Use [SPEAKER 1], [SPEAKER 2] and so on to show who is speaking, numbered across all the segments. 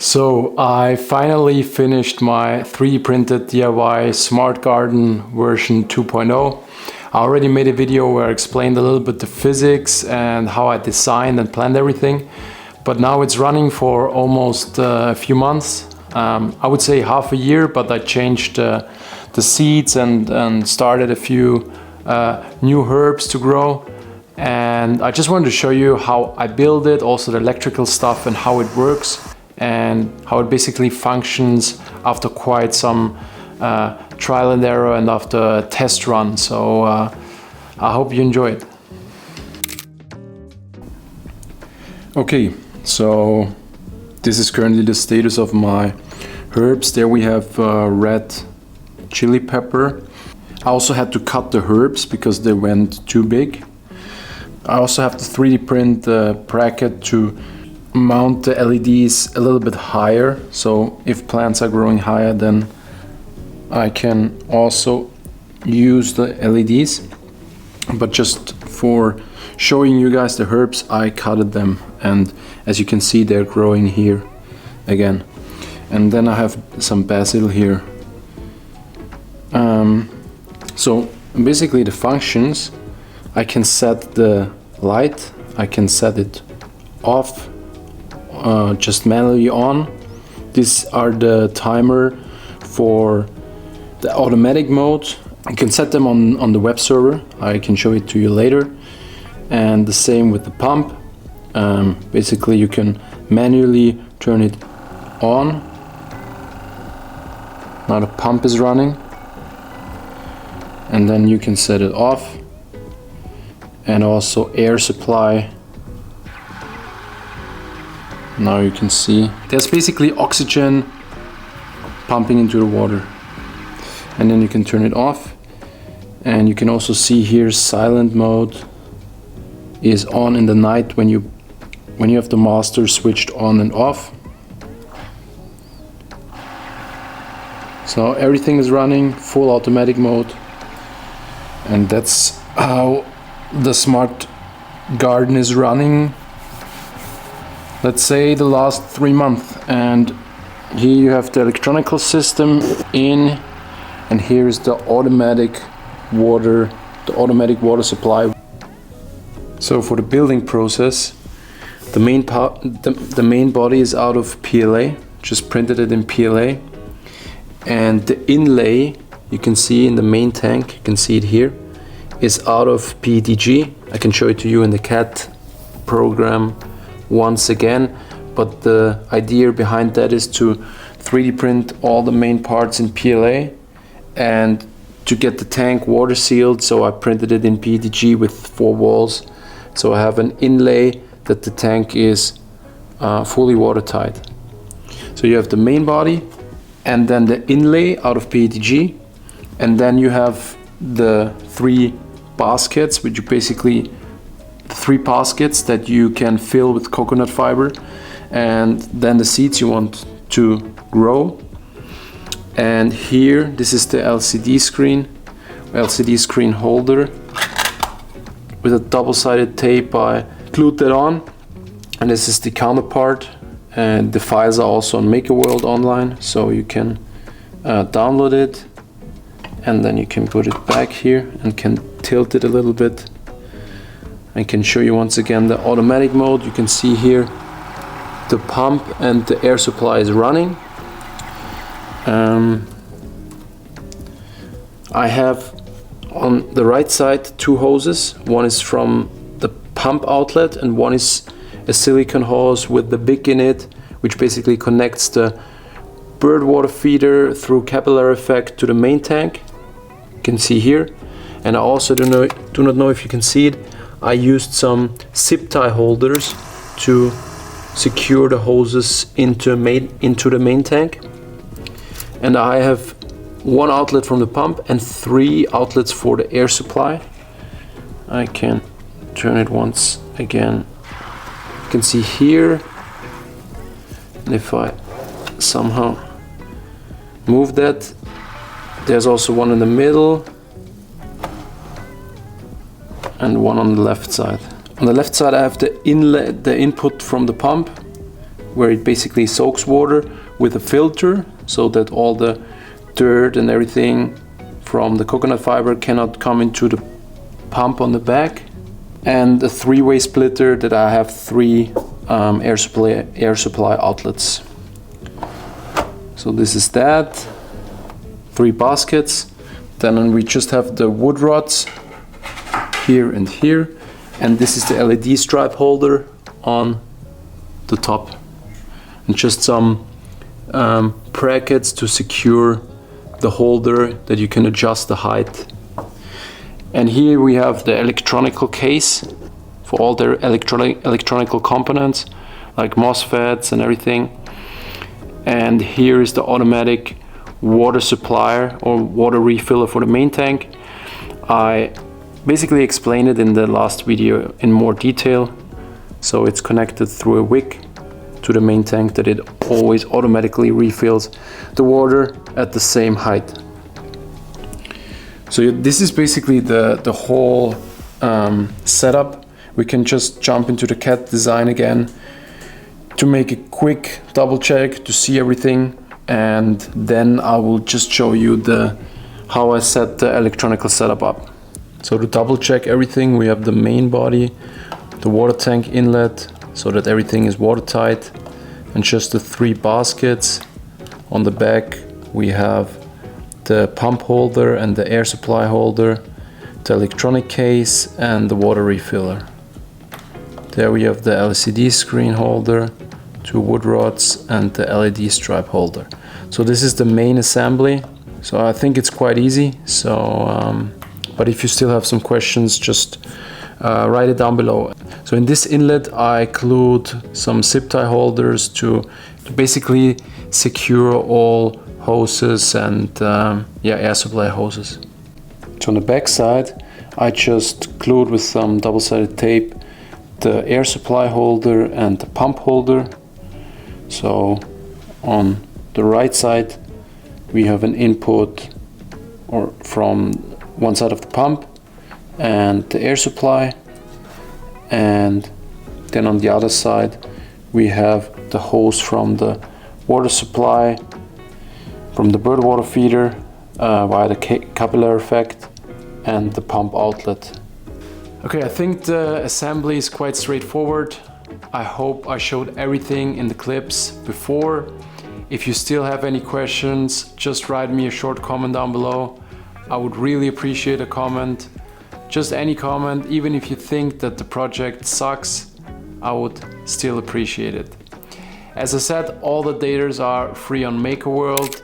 [SPEAKER 1] So I finally finished my 3D printed DIY Smart Garden version 2.0. I already made a video where I explained a little bit the physics and how I designed and planned everything. But now it's running for almost a few months. I would say half a year, but I changed the seeds and started a few new herbs to grow. And I just wanted to show you how I build it, also the electrical stuff and how it works and how it basically functions after quite some trial and error and after a test run. So I hope you enjoy it. Okay, so this is currently the status of my herbs. There we have red chili pepper. I also had to cut the herbs because they went too big. I also have to 3D print the bracket to mount the LEDs a little bit higher. So if plants are growing higher, then I can also use the LEDs. But just for showing you guys the herbs, I cutted them. And as you can see, they're growing here again. And then I have some basil here. So basically the functions, I can set the light, I can set it off, just manually on. These are the timer for the automatic mode. I can set them on the web server. I can show it to you later. And the same with the pump. Basically you can manually turn it on. Now the pump is running. And then you can set it off. And also air supply. Now you can see there's basically oxygen pumping into the water. And then you can turn it off. And you can also see here silent mode is on in the night when you have the master switched on and off. So everything is running full automatic mode. And that's how the smart garden is running, let's say the last 3 months. And here you have the electronical system in, and here is the automatic water supply. So for the building process, the main body is out of PLA, just printed it in PLA, and the inlay you can see in the main tank, you can see it here, is out of PETG. I can show it to you in the CAD program once again, but the idea behind that is to 3D print all the main parts in PLA and to get the tank water sealed. So I printed it in PETG with 4 walls. So I have an inlay that the tank is fully watertight. So you have the main body and then the inlay out of PETG, and then you have the 3 baskets, which are basically 3 baskets that you can fill with coconut fiber, and then the seeds you want to grow. And here, this is the LCD screen holder with a double-sided tape. I glued that on, and this is the counterpart. And the files are also on MakerWorld online, so you can download it, and then you can put it back here and can tilt it a little bit. I can show you once again the automatic mode. You can see here the pump and the air supply is running. I have on the right side 2 hoses. One is from the pump outlet and one is a silicone hose with the wick in it, which basically connects the bird water feeder through capillary effect to the main tank. You can see here. And I also do not know if you can see it, I used some zip tie holders to secure the hoses into the main tank. And I have 1 outlet from the pump and 3 outlets for the air supply. I can turn it once again. You can see here, and if I somehow move that, there's also one in the middle and one on the left side. On the left side I have the input from the pump, where it basically soaks water with a filter so that all the dirt and everything from the coconut fiber cannot come into the pump on the back, and a 3-way splitter that I have 3 air supply outlets. So this is that, 3 baskets. Then we just have the wood rods here and here, and this is the LED stripe holder on the top, and just some brackets to secure the holder that you can adjust the height. And here we have the electronical case for all their electronical components like MOSFETs and everything. And here is the automatic water supplier or water refiller for the main tank. I basically explained it in the last video in more detail. So it's connected through a wick to the main tank that it always automatically refills the water at the same height. So this is basically the whole setup. We can just jump into the CAD design again to make a quick double check to see everything, and then I will just show you how I set the electronical setup up. So to double check everything, we have the main body, the water tank inlet so that everything is watertight, and just the 3 baskets. On the back we have the pump holder and the air supply holder, the electronic case and the water refiller. There we have the LCD screen holder, 2 wood rods and the LED stripe holder. So this is the main assembly. So I think it's quite easy. So, but if you still have some questions, just write it down below. So in this inlet I include some zip tie holders to basically secure all hoses and air supply hoses. So on the back side I just glued with some double-sided tape the air supply holder and the pump holder. So on the right side we have an input or from one side of the pump and the air supply, and then on the other side we have the hose from the water supply from the bird water feeder via the capillary effect and the pump outlet. Okay, I think the assembly is quite straightforward. I hope I showed everything in the clips before. If you still have any questions, just write me a short comment down below. I would really appreciate a comment. Just any comment, even if you think that the project sucks, I would still appreciate it. As I said, all the datas are free on MakerWorld.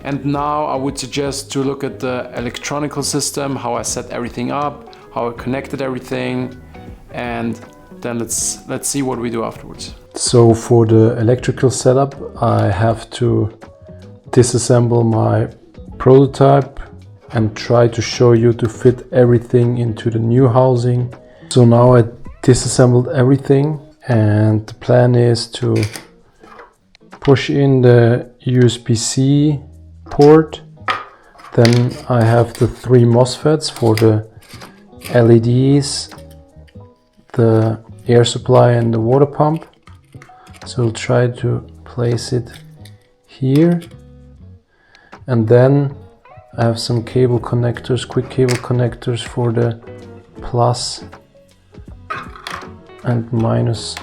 [SPEAKER 1] And now I would suggest to look at the electronical system, how I set everything up, how I connected everything, and then let's see what we do afterwards. So for the electrical setup, I have to disassemble my prototype and try to show you to fit everything into the new housing. So now I disassembled everything, and the plan is to push in the USB-C port. Then I have the 3 MOSFETs for the LEDs, the air supply and the water pump. So I'll try to place it here, and then I have some cable connectors, quick cable connectors for the plus and minus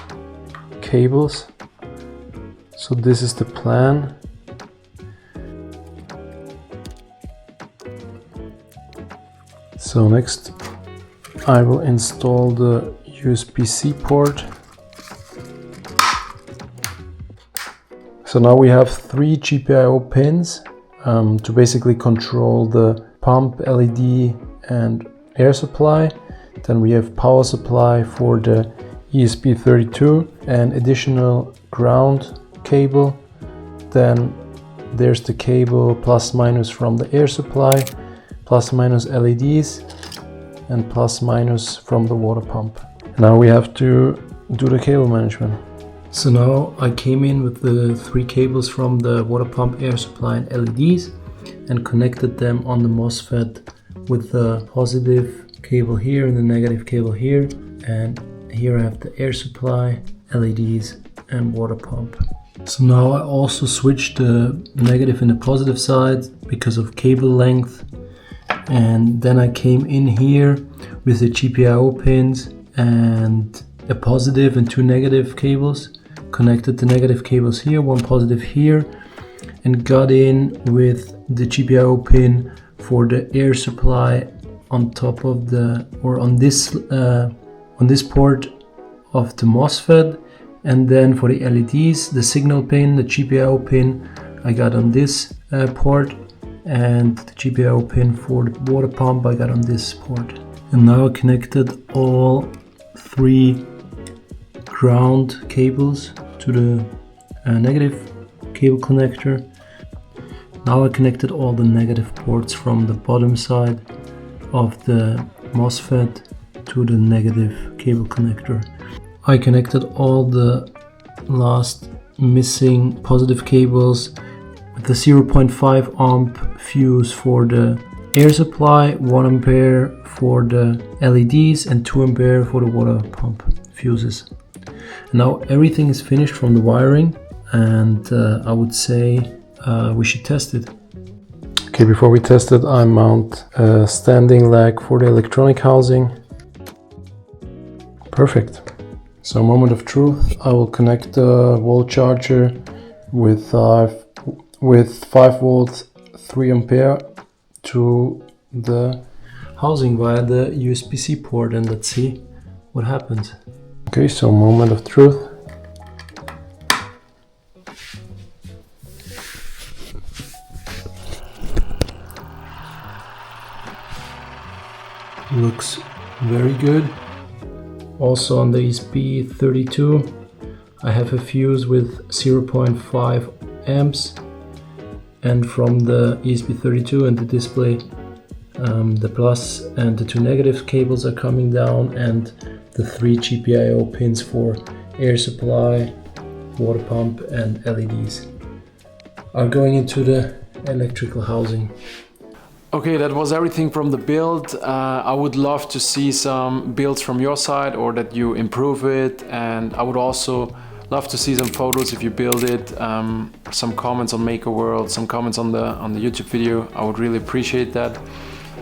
[SPEAKER 1] cables. So this is the plan. So next I will install the USB-C port. So now we have 3 GPIO pins to basically control the pump, LED and air supply. Then we have power supply for the ESP32 and additional ground cable. Then there's the cable plus minus from the air supply, plus minus LEDs and plus minus from the water pump. Now we have to do the cable management. So now I came in with the 3 cables from the water pump, air supply and LEDs and connected them on the MOSFET with the positive cable here and the negative cable here. And here I have the air supply, LEDs and water pump. So now I also switched the negative and the positive side because of cable length, and then I came in here with the GPIO pins and a positive and two negative cables, connected the negative cables here, one positive here, and got in with the GPIO pin for the air supply on top of the, or on this port of the MOSFET. And then for the LEDs, the signal pin, the GPIO pin, I got on this port, and the GPIO pin for the water pump I got on this port. And now I connected all three ground cables to the negative cable connector. Now I connected all the negative ports from the bottom side of the MOSFET to the negative cable connector. I connected all the last missing positive cables with the 0.5 amp fuse for the air supply, 1 ampere for the LEDs, and 2 ampere for the water pump fuses. And now everything is finished from the wiring, and I would say we should test it. Okay, before we test it, I mount a standing leg for the electronic housing. Perfect. So, moment of truth, I will connect the wall charger with 5 volts 3 ampere to the housing via the USB-C port, and let's see what happens. Okay, so moment of truth. Looks very good. Also on the ESP32 I have a fuse with 0.5 amps, and from the ESP32 and the display the plus and the two negative cables are coming down, and the 3 GPIO pins for air supply, water pump and LEDs are going into the electrical housing. Okay, that was everything from the build. I would love to see some builds from your side, or that you improve it, and I would also love to see some photos if you build it, some comments on Maker World, some comments on the YouTube video. I would really appreciate that.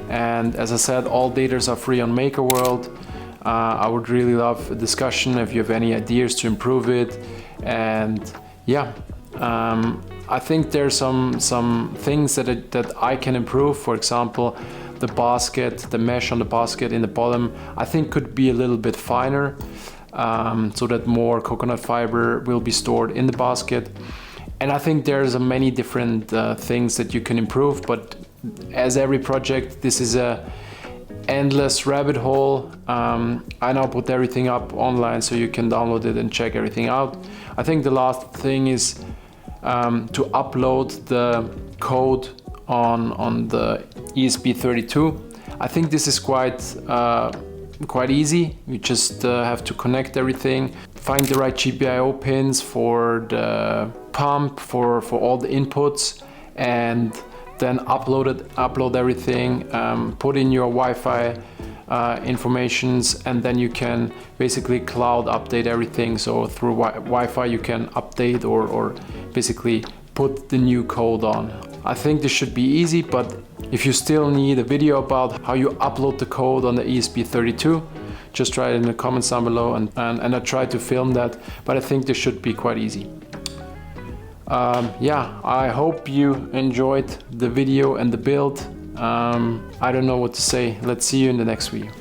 [SPEAKER 1] And as I said, all datas are free on Maker World. I would really love a discussion if you have any ideas to improve it. And yeah, I think there's some things that I can improve. For example, the basket, the mesh on the basket in the bottom, I think could be a little bit finer, so that more coconut fiber will be stored in the basket. And I think there's many different things that you can improve, but as every project, this is a endless rabbit hole. I now put everything up online so you can download it and check everything out. I think the last thing is to upload the code on the ESP32. I think this is quite easy. You just have to connect everything, find the right GPIO pins for the pump, for all the inputs, and then upload everything, put in your Wi-Fi informations, and then you can basically cloud update everything. So through Wi-Fi you can update or basically put the new code on. I think this should be easy, but if you still need a video about how you upload the code on the ESP32, just write it in the comments down below, and I try to film that, but I think this should be quite easy. Yeah, I hope you enjoyed the video and the build. I don't know what to say. Let's see you in the next video.